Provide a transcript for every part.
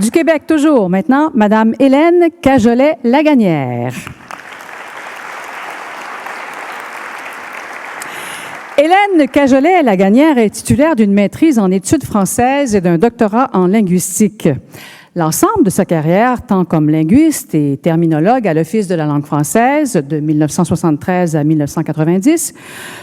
Du Québec, toujours. Maintenant, Madame Hélène Cajolet-Laganière. Hélène Cajolet-Laganière est titulaire d'une maîtrise en études françaises et d'un doctorat en linguistique. L'ensemble de sa carrière, tant comme linguiste et terminologue à l'Office de la langue française de 1973 à 1990,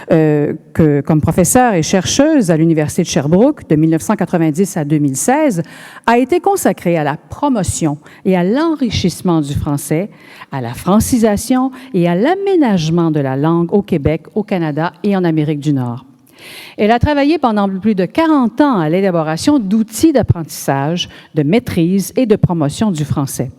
que comme professeure et chercheuse à l'Université de Sherbrooke de 1990 à 2016, a été consacrée à la promotion et à l'enrichissement du français, à la francisation et à l'aménagement de la langue au Québec, au Canada et en Amérique du Nord. Elle a travaillé pendant plus de 40 ans à l'élaboration d'outils d'apprentissage, de maîtrise et de promotion du français.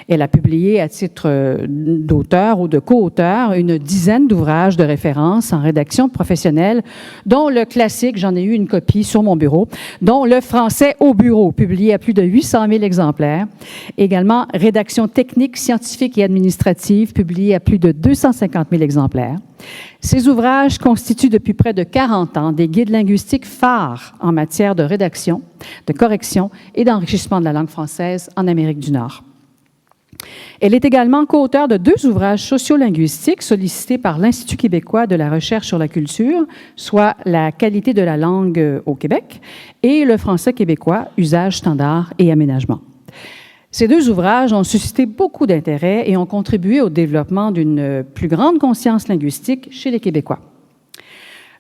Elle a publié à titre d'auteur ou de co-auteur une dizaine d'ouvrages de référence en rédaction professionnelle, dont le classique, j'en ai eu une copie sur mon bureau, dont Le français au bureau, publié à plus de 800 000 exemplaires. Également, Rédaction technique, scientifique et administrative, publié à plus de 250 000 exemplaires. Ces ouvrages constituent depuis près de 40 ans des guides linguistiques phares en matière de rédaction, de correction et d'enrichissement de la langue française en Amérique du Nord. Elle est également co-auteure de 2 ouvrages sociolinguistiques sollicités par l'Institut québécois de la recherche sur la culture, soit La qualité de la langue au Québec et Le français québécois, usage standard et aménagement. Ces 2 ouvrages ont suscité beaucoup d'intérêt et ont contribué au développement d'une plus grande conscience linguistique chez les Québécois.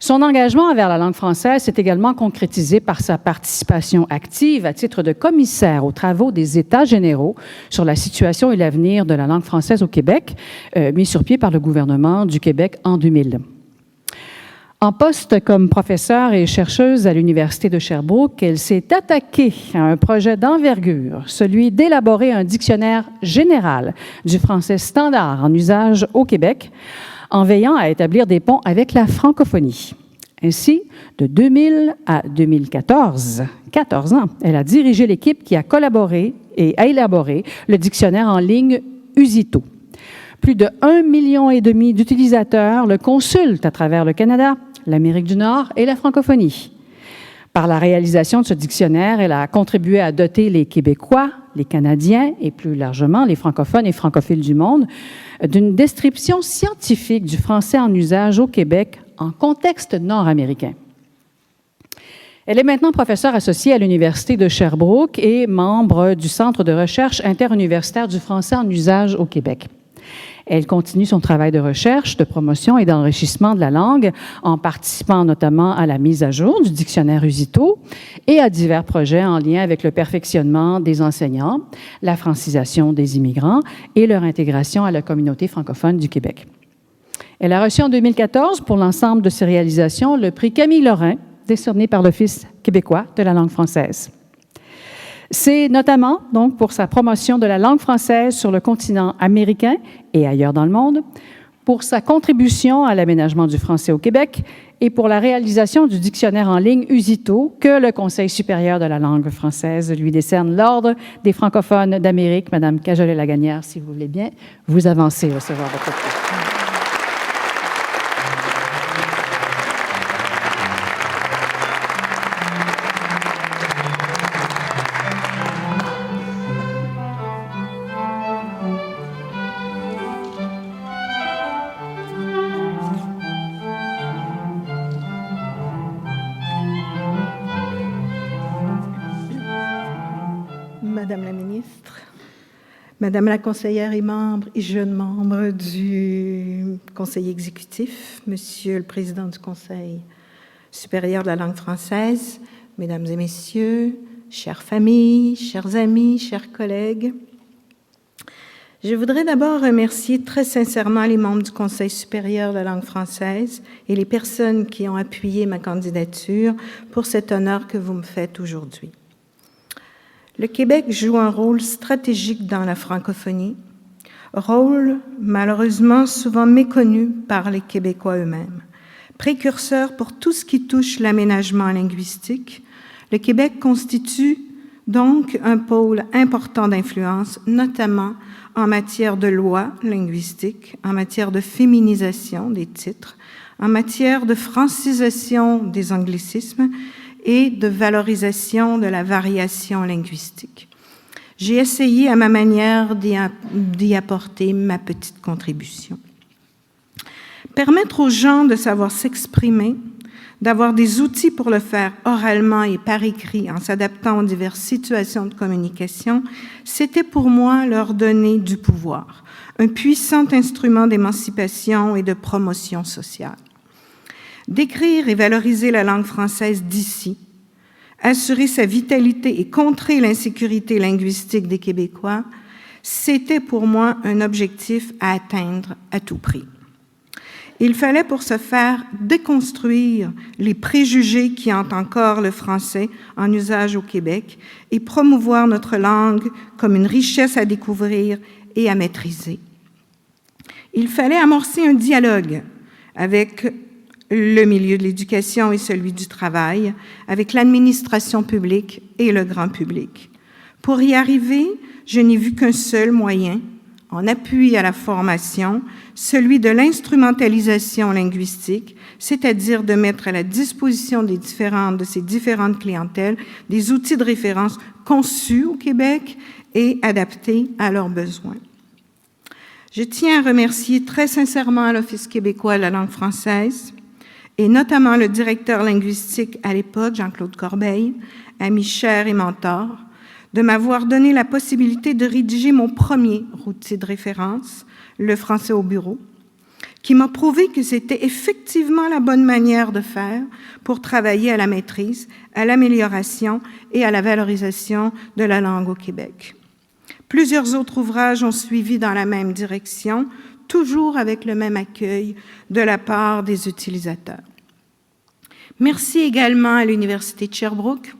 Son engagement envers la langue française s'est également concrétisé par sa participation active à titre de commissaire aux travaux des États généraux sur la situation et l'avenir de la langue française au Québec, mis sur pied par le gouvernement du Québec en 2000. En poste comme professeure et chercheuse à l'Université de Sherbrooke, elle s'est attaquée à un projet d'envergure, celui d'élaborer un dictionnaire général du français standard en usage au Québec, en veillant à établir des ponts avec la francophonie. Ainsi, de 2000 à 2014, 14 ans, elle a dirigé l'équipe qui a collaboré et a élaboré le dictionnaire en ligne Usito. Plus de 1,5 million d'utilisateurs le consultent à travers le Canada, l'Amérique du Nord et la francophonie. Par la réalisation de ce dictionnaire, elle a contribué à doter les Québécois, les Canadiens et plus largement les francophones et francophiles du monde d'une description scientifique du français en usage au Québec en contexte nord-américain. Elle est maintenant professeure associée à l'Université de Sherbrooke et membre du Centre de recherche interuniversitaire du français en usage au Québec. Elle continue son travail de recherche, de promotion et d'enrichissement de la langue en participant notamment à la mise à jour du dictionnaire Usito et à divers projets en lien avec le perfectionnement des enseignants, la francisation des immigrants et leur intégration à la communauté francophone du Québec. Elle a reçu en 2014 pour l'ensemble de ses réalisations le prix Camille Lorrain, décerné par l'Office québécois de la langue française. C'est notamment donc pour sa promotion de la langue française sur le continent américain et ailleurs dans le monde, pour sa contribution à l'aménagement du français au Québec et pour la réalisation du dictionnaire en ligne Usito que le Conseil supérieur de la langue française lui décerne l'Ordre des francophones d'Amérique. Madame Cajolet-Laganière, si vous voulez bien vous avancer et recevoir votre prix. Madame la ministre, Madame la conseillère et jeune membre du conseil exécutif, Monsieur le président du Conseil supérieur de la langue française, Mesdames et Messieurs, chères familles, chers amis, chers collègues, je voudrais d'abord remercier très sincèrement les membres du Conseil supérieur de la langue française et les personnes qui ont appuyé ma candidature pour cet honneur que vous me faites aujourd'hui. Le Québec joue un rôle stratégique dans la francophonie, rôle malheureusement souvent méconnu par les Québécois eux-mêmes. Précurseur pour tout ce qui touche l'aménagement linguistique, le Québec constitue donc un pôle important d'influence, notamment en matière de lois linguistiques, en matière de féminisation des titres, en matière de francisation des anglicismes et de valorisation de la variation linguistique. J'ai essayé à ma manière d'y apporter ma petite contribution. Permettre aux gens de savoir s'exprimer, d'avoir des outils pour le faire oralement et par écrit en s'adaptant aux diverses situations de communication, c'était pour moi leur donner du pouvoir, un puissant instrument d'émancipation et de promotion sociale. Décrire et valoriser la langue française d'ici, assurer sa vitalité et contrer l'insécurité linguistique des Québécois, c'était pour moi un objectif à atteindre à tout prix. Il fallait pour ce faire déconstruire les préjugés qui hantent encore le français en usage au Québec et promouvoir notre langue comme une richesse à découvrir et à maîtriser. Il fallait amorcer un dialogue avec le milieu de l'éducation et celui du travail, avec l'administration publique et le grand public. Pour y arriver, je n'ai vu qu'un seul moyen, en appui à la formation, celui de l'instrumentalisation linguistique, c'est-à-dire de mettre à la disposition de ces différentes clientèles des outils de référence conçus au Québec et adaptés à leurs besoins. Je tiens à remercier très sincèrement l'Office québécois de la langue française, et notamment le directeur linguistique à l'époque, Jean-Claude Corbeil, ami cher et mentor, de m'avoir donné la possibilité de rédiger mon premier outil de référence, le français au bureau, qui m'a prouvé que c'était effectivement la bonne manière de faire pour travailler à la maîtrise, à l'amélioration et à la valorisation de la langue au Québec. Plusieurs autres ouvrages ont suivi dans la même direction, toujours avec le même accueil de la part des utilisateurs. Merci également à l'Université de Sherbrooke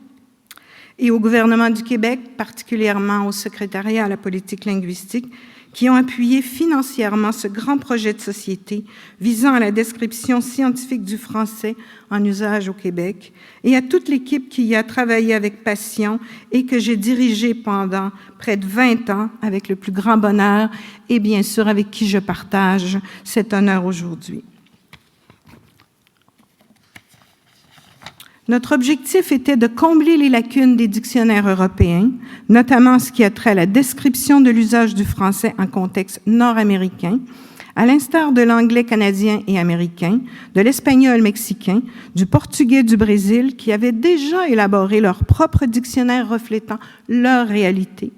et au gouvernement du Québec, particulièrement au secrétariat à la politique linguistique, qui ont appuyé financièrement ce grand projet de société visant à la description scientifique du français en usage au Québec, et à toute l'équipe qui y a travaillé avec passion et que j'ai dirigée pendant près de 20 ans avec le plus grand bonheur et bien sûr avec qui je partage cet honneur aujourd'hui. Notre objectif était de combler les lacunes des dictionnaires européens, notamment ce qui a trait à la description de l'usage du français en contexte nord-américain, à l'instar de l'anglais canadien et américain, de l'espagnol mexicain, du portugais du Brésil, qui avaient déjà élaboré leur propre dictionnaire reflétant leur réalité.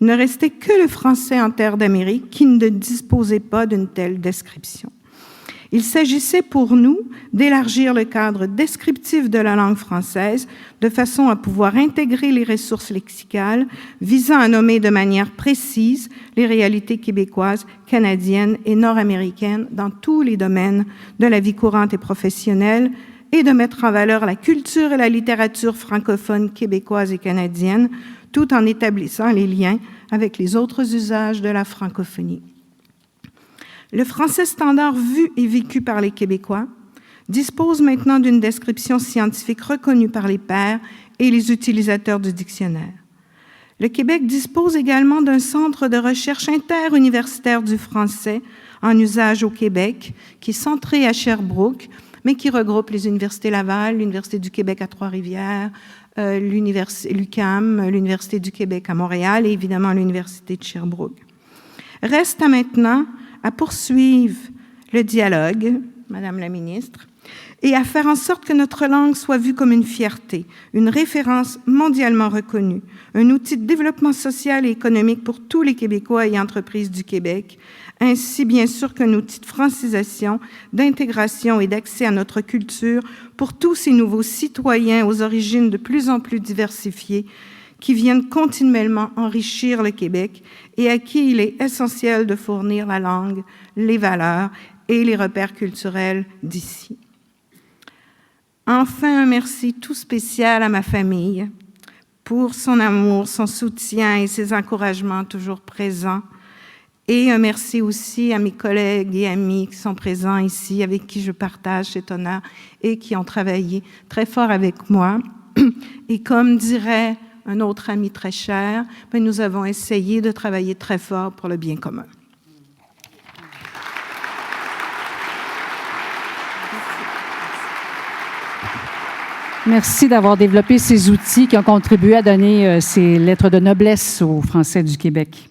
Ne restait que le français en terre d'Amérique qui ne disposait pas d'une telle description. Il s'agissait pour nous d'élargir le cadre descriptif de la langue française de façon à pouvoir intégrer les ressources lexicales visant à nommer de manière précise les réalités québécoises, canadiennes et nord-américaines dans tous les domaines de la vie courante et professionnelle et de mettre en valeur la culture et la littérature francophone québécoise et canadienne tout en établissant les liens avec les autres usages de la francophonie. Le français standard vu et vécu par les Québécois dispose maintenant d'une description scientifique reconnue par les pairs et les utilisateurs du dictionnaire. Le Québec dispose également d'un centre de recherche interuniversitaire du français en usage au Québec, qui est centré à Sherbrooke, mais qui regroupe les universités Laval, l'Université du Québec à Trois-Rivières, l'UQAM, l'Université du Québec à Montréal et évidemment l'Université de Sherbrooke. Reste maintenant à poursuivre le dialogue, Madame la ministre, et à faire en sorte que notre langue soit vue comme une fierté, une référence mondialement reconnue, un outil de développement social et économique pour tous les Québécois et entreprises du Québec, ainsi bien sûr qu'un outil de francisation, d'intégration et d'accès à notre culture pour tous ces nouveaux citoyens aux origines de plus en plus diversifiées qui viennent continuellement enrichir le Québec et à qui il est essentiel de fournir la langue, les valeurs et les repères culturels d'ici. Enfin, un merci tout spécial à ma famille pour son amour, son soutien et ses encouragements toujours présents. Et un merci aussi à mes collègues et amis qui sont présents ici, avec qui je partage cet honneur et qui ont travaillé très fort avec moi. Et comme dirait un autre ami très cher, nous avons essayé de travailler très fort pour le bien commun. Merci d'avoir développé ces outils qui ont contribué à donner ces lettres de noblesse aux Français du Québec.